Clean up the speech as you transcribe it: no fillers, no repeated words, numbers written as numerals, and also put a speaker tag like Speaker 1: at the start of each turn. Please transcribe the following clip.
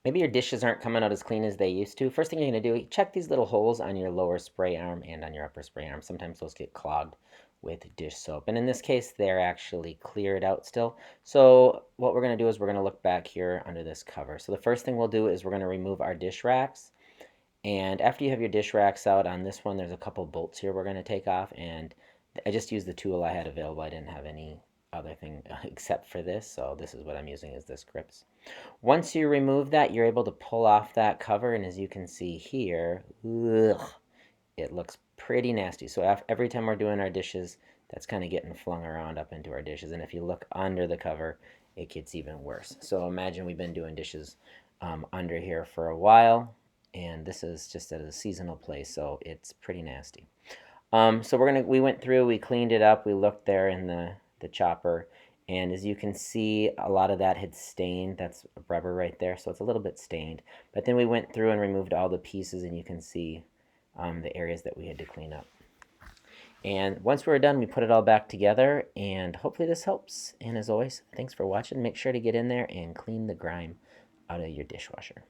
Speaker 1: Maybe your dishes aren't coming out as clean as they used to. First thing you're going to do, check these little holes on your lower spray arm and on your upper spray arm. Sometimes those get clogged with dish soap. And in this case, they're actually cleared out still. So what we're going to do is we're going to look back here under this cover. So the first thing we'll do is we're going to remove our dish racks. And after you have your dish racks out, on this one, there's a couple bolts here we're going to take off. And I just used the tool I had available. I didn't have any other thing except for this. So this is what I'm using, is this grips. Once you remove that, you're able to pull off that cover, and as you can see here, ugh, it looks pretty nasty. So every time we're doing our dishes, that's kind of getting flung around up into our dishes. And if you look under the cover, it gets even worse. So imagine we've been doing dishes under here for a while, and this is just at a seasonal place, so it's pretty nasty. So we went through, we cleaned it up, we looked there in the chopper, and as you can see, a lot of that had stained. That's rubber right there, so it's a little bit stained. But then we went through and removed all the pieces, and you can see the areas that we had to clean up. And once we were done, we put it all back together, and hopefully this helps. And as always, thanks for watching. Make sure to get in there and clean the grime out of your dishwasher.